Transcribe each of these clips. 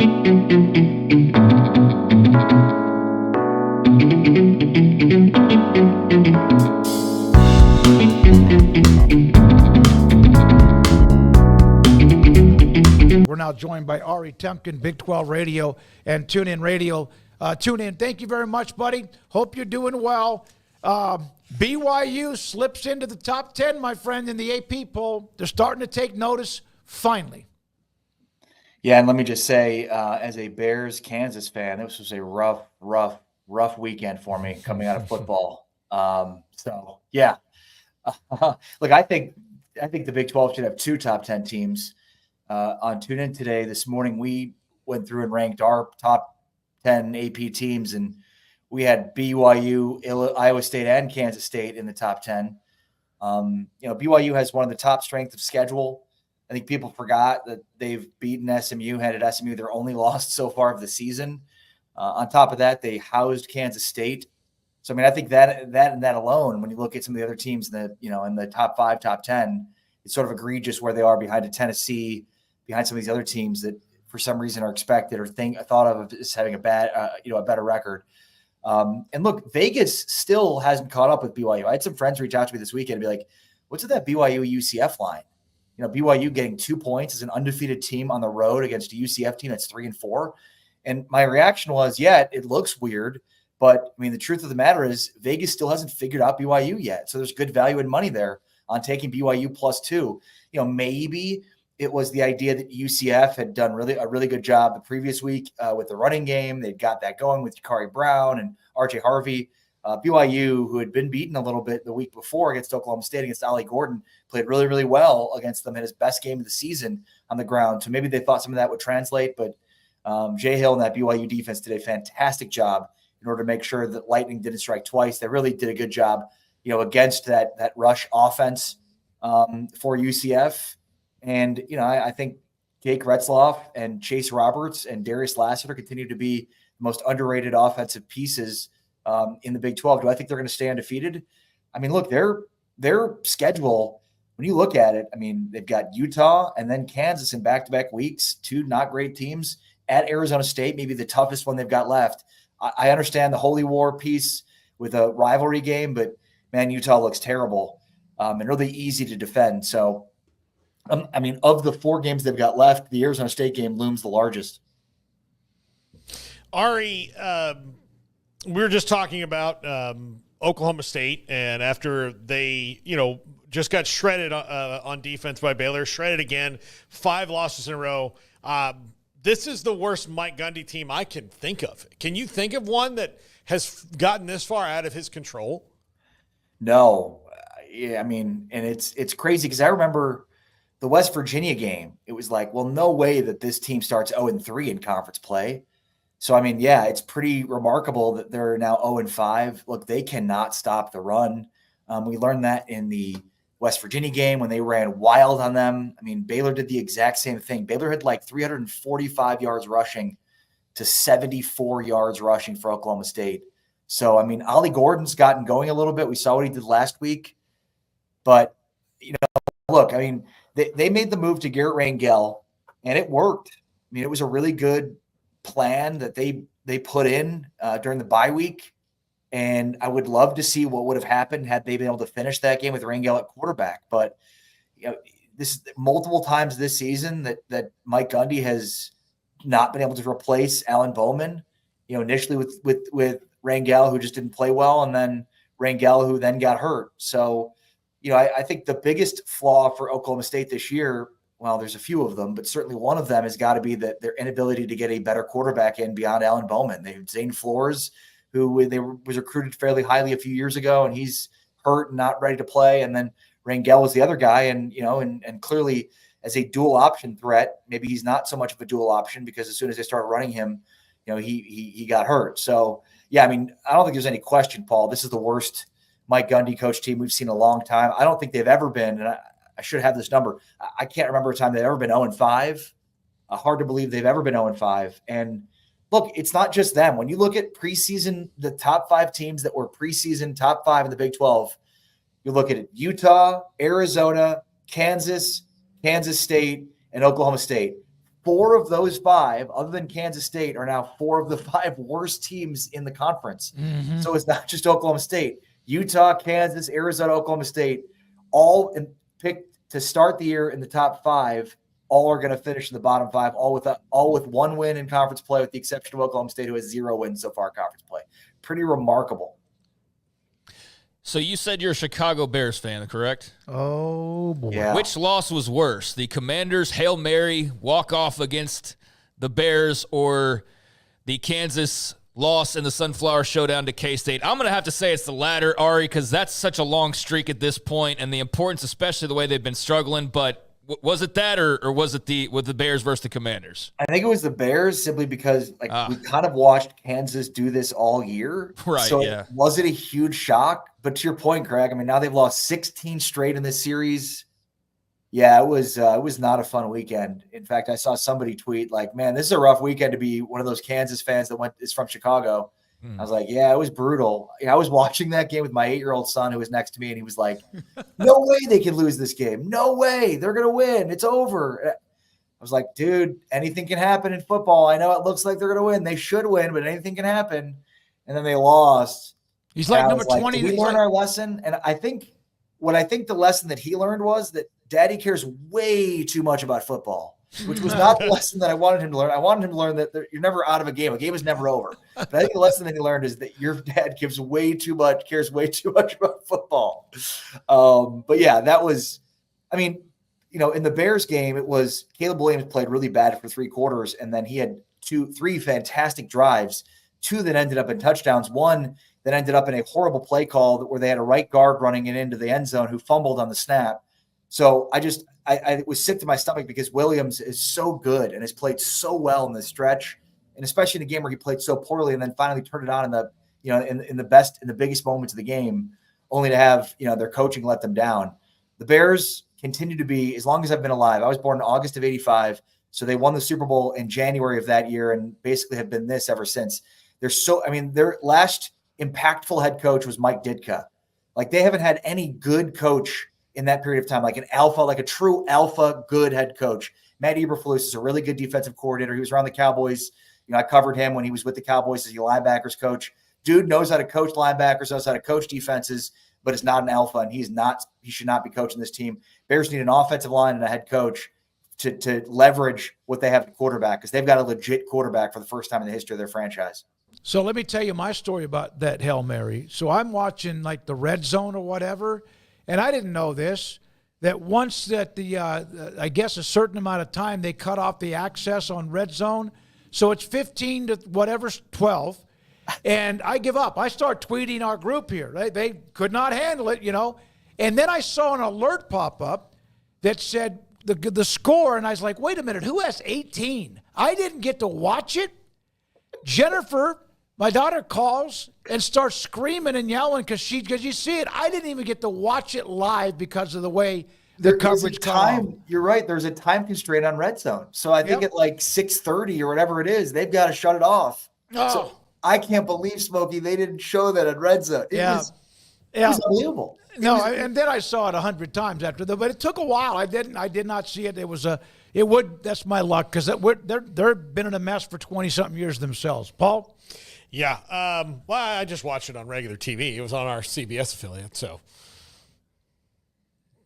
We're now joined by Ari Temkin, Big 12 Radio and Tune-In Radio. Tune-In, thank you very much, buddy. Hope you're doing well. BYU slips into the top 10, my friend, in the AP poll. They're starting to take notice, finally. Yeah, and let me just say, as a Bears-Kansas fan, this was a rough weekend for me coming out of football. Yeah. Look, I think the Big 12 should have two top 10 teams. On Tune-In today, this morning, we went through and ranked our top 10 AP teams, and we had BYU, Iowa State, and Kansas State in the top 10. BYU has one of the top strength of schedule. I think people forgot that they've beaten SMU, handed SMU their only loss so far of the season. On top of that, they housed Kansas State. So, I mean, I think that alone, when you look at some of the other teams in the top 5, top 10, it's sort of egregious where they are behind a Tennessee, behind some of these other teams that for some reason are expected or thought of as having a better record. And look, Vegas still hasn't caught up with BYU. I had some friends reach out to me this weekend and be like, what's with that BYU UCF line? BYU getting 2 points as an undefeated team on the road against a UCF team that's 3-4. And my reaction was, yeah, it looks weird. But I mean, the truth of the matter is Vegas still hasn't figured out BYU yet. So there's good value in money there on taking BYU +2. Maybe it was the idea that UCF had done a really good job the previous week with the running game. They'd got that going with Jakari Brown and RJ Harvey. BYU, who had been beaten a little bit the week before against Oklahoma State, against Ollie Gordon, played really, really well against them, had his best game of the season on the ground. So maybe they thought some of that would translate. But Jay Hill and that BYU defense did a fantastic job in order to make sure that Lightning didn't strike twice. They really did a good job, against that rush offense for UCF. And, I think Jake Retzloff and Chase Roberts and Darius Lassiter continue to be the most underrated offensive pieces in the Big 12. Do I think they're going to stay undefeated? I mean, look, their schedule, when you look at it, I mean, they've got Utah and then Kansas in back-to-back weeks, two not great teams. At Arizona State, maybe the toughest one they've got left. I understand the Holy War piece with a rivalry game, but, man, Utah looks terrible and really easy to defend. So, I mean, of the 4 games they've got left, the Arizona State game looms the largest. Ari, we were just talking about Oklahoma State, and after they, just got shredded on defense by Baylor, shredded again, 5 losses in a row. This is the worst Mike Gundy team I can think of. Can you think of one that has gotten this far out of his control? No. Yeah, I mean, and it's crazy because I remember the West Virginia game. It was like, well, no way that this team starts 0-3 in conference play. So, I mean, yeah, it's pretty remarkable that they're now 0-5. Look, they cannot stop the run. We learned that in the West Virginia game when they ran wild on them. I mean, Baylor did the exact same thing. Baylor had like 345 yards rushing to 74 yards rushing for Oklahoma State. So, I mean, Ollie Gordon's gotten going a little bit. We saw what he did last week. But, look, I mean, they made the move to Garrett Rangel, and it worked. I mean, it was a really good plan that they put in during the bye week. And I would love to see what would have happened had they been able to finish that game with Rangel at quarterback. But this is multiple times this season that Mike Gundy has not been able to replace Alan Bowman. Initially with Rangel, who just didn't play well, and then Rangel, who then got hurt. So, I think the biggest flaw for Oklahoma State this year, well, there's a few of them, but certainly one of them has got to be that their inability to get a better quarterback in beyond Alan Bowman. They have Zane Flores, who was recruited fairly highly a few years ago, and he's hurt and not ready to play. And then Rangel was the other guy, and clearly as a dual option threat, maybe he's not so much of a dual option because as soon as they start running him, he got hurt. So yeah, I mean, I don't think there's any question, Paul. This is the worst Mike Gundy coach team we've seen in a long time. I don't think they've ever been, and I should have this number. I can't remember a time they've ever been 0-5. Hard to believe they've ever been 0-5. And look, it's not just them. When you look at preseason, the top 5 teams that were preseason top 5 in the Big 12, you look at it: Utah, Arizona, Kansas, Kansas State, and Oklahoma State. 4 of those 5, other than Kansas State, are now 4 of the 5 worst teams in the conference. So it's not just Oklahoma State. Utah, Kansas, Arizona, Oklahoma State, all picked to start the year in the top 5. All are going to finish in the bottom 5, all with 1 win in conference play, with the exception of Oklahoma State, who has 0 wins so far in conference play. Pretty remarkable. So you said you're a Chicago Bears fan, correct? Oh, boy. Yeah. Which loss was worse, the Commanders' Hail Mary walk-off against the Bears, or the Kansas loss in the Sunflower Showdown to K-State? I'm going to have to say it's the latter, Ari, because that's such a long streak at this point, and the importance, especially the way they've been struggling. But was it that, or was it the Bears versus the Commanders? I think it was the Bears, simply because we kind of watched Kansas do this all year. Right, so yeah. Was it a huge shock? But to your point, Craig, I mean, now they've lost 16 straight in this series. Yeah, it was not a fun weekend. In fact, I saw somebody tweet like, "Man, this is a rough weekend to be one of those Kansas fans that is from Chicago." I was like, "Yeah, it was brutal." I was watching that game with my 8-year-old son who was next to me, and he was like, "No way they can lose this game. No way. They're going to win. It's over." I was like, "Dude, anything can happen in football. I know it looks like they're going to win. They should win, but anything can happen." And then they lost. He's like number 20. Did we learn our lesson? And I think the lesson that he learned was that Daddy cares way too much about football, which was not the lesson that I wanted him to learn. I wanted him to learn that you're never out of a game. A game is never over. But I think the lesson that he learned is that your dad cares way too much about football. But yeah, that was, I mean, in the Bears game, it was Caleb Williams played really bad for 3 quarters, and then he had 3 fantastic drives, 2 that ended up in touchdowns, 1 that ended up in a horrible play call where they had a right guard running it into the end zone who fumbled on the snap. So I was sick to my stomach, because Williams is so good and has played so well in this stretch, and especially in a game where he played so poorly and then finally turned it on in the biggest moments of the game, only to have their coaching let them down. The Bears continue to be, as long as I've been alive. I was born in August of '85, so they won the Super Bowl in January of that year and basically have been this ever since. Their last impactful head coach was Mike Ditka. Like, they haven't had any good coach in that period of time, like a true alpha good head coach. Matt Eberflus is a really good defensive coordinator. He was around the Cowboys. I covered him when he was with the Cowboys as a linebackers coach. Dude knows how to coach linebackers, knows how to coach defenses, but is not an alpha, and he should not be coaching this team. Bears need an offensive line and a head coach to leverage what they have at quarterback, because they've got a legit quarterback for the first time in the history of their franchise. So let me tell you my story about that Hail Mary. So I'm watching like the red zone or whatever, and I didn't know this, that once that I guess a certain amount of time they cut off the access on red zone. So it's 15 to whatever's 12, and I give up. I start tweeting our group here. They could not handle it, And then I saw an alert pop up that said the score, and I was like, wait a minute, who has 18? I didn't get to watch it. Jennifer, my daughter, calls and starts screaming and yelling because you see it. I didn't even get to watch it live because of the way the coverage time. You're right. There's a time constraint on red zone. So I think at like 6:30 or whatever it is, they've got to shut it off. Oh. So I can't believe, Smokey, they didn't show that on red zone. It was unbelievable. And then I saw it 100 times after that, but it took a while. I did not see it. That's my luck, because they've been in a mess for 20-something years themselves. Paul? Yeah. Well, I just watched it on regular TV. It was on our CBS affiliate, so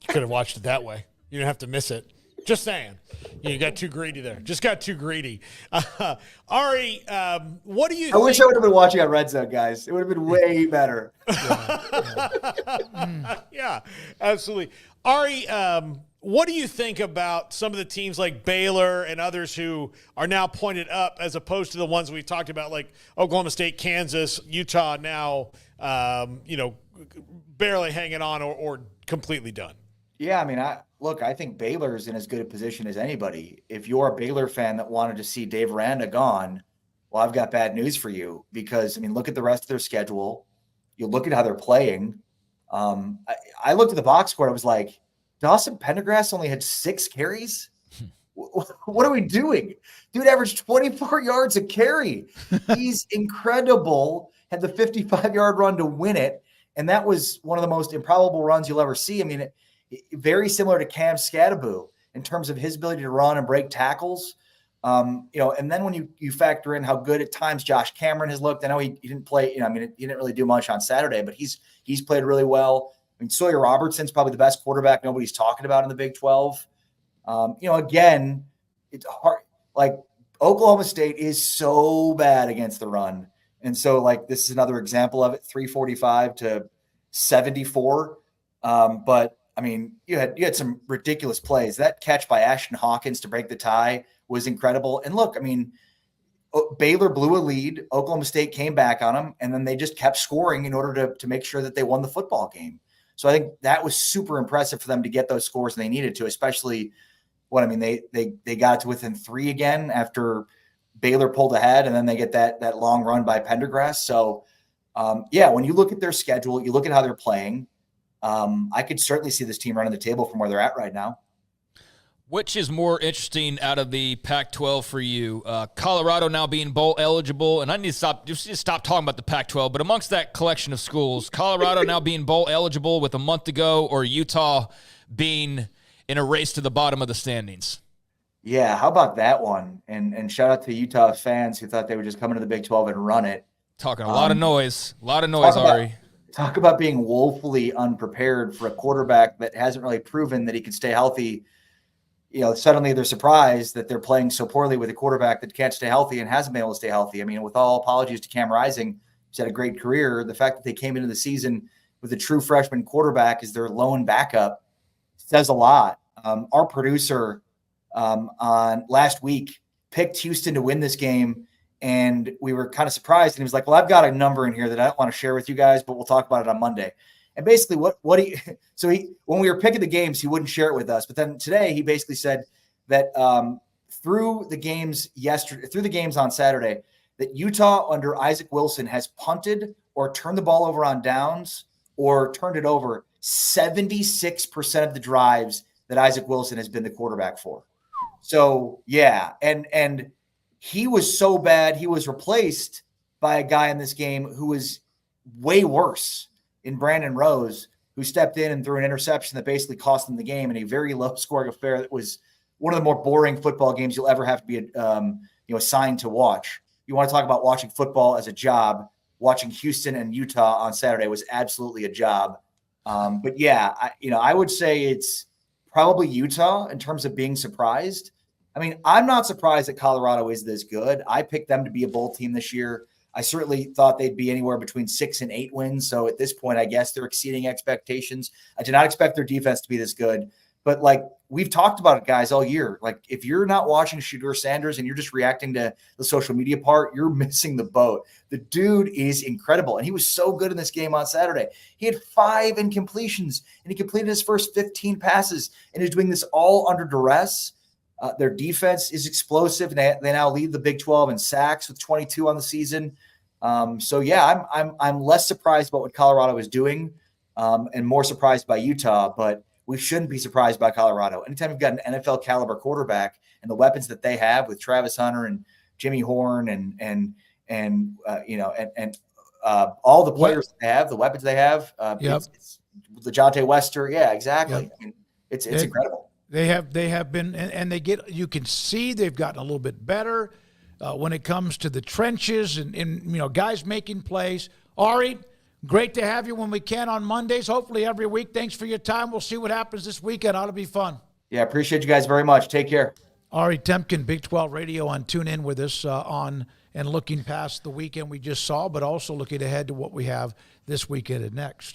you could have watched it that way. You didn't have to miss it. Just saying. You got too greedy there. Just got too greedy. Ari, what do you think? I wish I would have been watching on red zone, guys. It would have been way better. Yeah, absolutely. Ari, what do you think about some of the teams like Baylor and others who are now pointed up, as opposed to the ones we talked about, like Oklahoma State, Kansas, Utah, now, barely hanging on or completely done? Yeah, I mean, I think Baylor's in as good a position as anybody. If you're a Baylor fan that wanted to see Dave Aranda gone, well, I've got bad news for you, because, I mean, look at the rest of their schedule. You look at how they're playing. I looked at the box score. I was like, Dawson Pendergrass only had 6 carries. What are we doing? Dude averaged 24 yards a carry. He's incredible. Had the 55-yard run to win it. And that was one of the most improbable runs you'll ever see. I mean, very similar to Cam Scadaboo in terms of his ability to run and break tackles. And then when you factor in how good at times Josh Cameron has looked, I know he didn't play, he didn't really do much on Saturday, but he's played really well. I mean, Sawyer Robertson's probably the best quarterback nobody's talking about in the Big 12. Again, it's hard. Like, Oklahoma State is so bad against the run. And so, like, this is another example of it, 345 to 74. But I mean, you had some ridiculous plays. That catch by Ashton Hawkins to break the tie was incredible. And look, I mean, Baylor blew a lead. Oklahoma State came back on them, and then they just kept scoring in order to make sure that they won the football game. So I think that was super impressive for them to get those scores they needed to, especially they got it to within 3 again after Baylor pulled ahead, and then they get that long run by Pendergrass. So, when you look at their schedule, you look at how they're playing, I could certainly see this team running the table from where they're at right now. Which is more interesting out of the Pac-12 for you? Colorado now being bowl eligible, and I need to stop talking about the Pac-12, but amongst that collection of schools, Colorado now being bowl eligible with a month to go, or Utah being in a race to the bottom of the standings? Yeah, how about that one? And shout out to Utah fans who thought they would just come into the Big 12 and run it. Talking a lot of noise, Ari. Talk about being woefully unprepared for a quarterback that hasn't really proven that he can stay healthy. Suddenly they're surprised that they're playing so poorly with a quarterback that can't stay healthy and hasn't been able to stay healthy. I mean, with all apologies to Cam Rising, who's had a great career, the fact that they came into the season with a true freshman quarterback as their lone backup says a lot. Our producer on last week picked Houston to win this game, and we were kind of surprised. And he was like, well, I've got a number in here that I don't want to share with you guys, but we'll talk about it on Monday. And basically when we were picking the games, he wouldn't share it with us. But then today he basically said that through the games on Saturday, that Utah under Isaac Wilson has punted or turned the ball over on downs or turned it over 76% of the drives that Isaac Wilson has been the quarterback for. So, yeah. And he was so bad, he was replaced by a guy in this game who was way worse in Brandon Rose, who stepped in and threw an interception that basically cost them the game in a very low-scoring affair that was one of the more boring football games you'll ever have to be assigned to watch. You want to talk about watching football as a job, watching Houston and Utah on Saturday was absolutely a job. But, yeah, I would say it's probably Utah in terms of being surprised. I mean, I'm not surprised that Colorado is this good. I picked them to be a bowl team this year. I certainly thought they'd be anywhere between 6 and 8 wins. So at this point, I guess they're exceeding expectations. I did not expect their defense to be this good. But like we've talked about it, guys, all year. Like if you're not watching Shedeur Sanders and you're just reacting to the social media part, you're missing the boat. The dude is incredible. And he was so good in this game on Saturday. He had 5 incompletions and he completed his first 15 passes. And he's doing this all under duress. Their defense is explosive, and they now lead the Big 12 in sacks with 22 on the season. I'm less surprised about what Colorado is doing, and more surprised by Utah. But we shouldn't be surprised by Colorado. Anytime you've got an NFL caliber quarterback and the weapons that they have with Travis Hunter and Jimmy Horn and all the players they have, the weapons they have, it's DeJounte Wester, yeah, exactly. Yep. I mean, it's incredible. They have been, and you can see they've gotten a little bit better when it comes to the trenches and guys making plays. Ari, great to have you when we can on Mondays, hopefully every week. Thanks for your time. We'll see what happens this weekend. Ought to be fun. Yeah, appreciate you guys very much. Take care. Ari Temkin, Big 12 Radio on Tune-In with us on and looking past the weekend we just saw, but also looking ahead to what we have this weekend and next.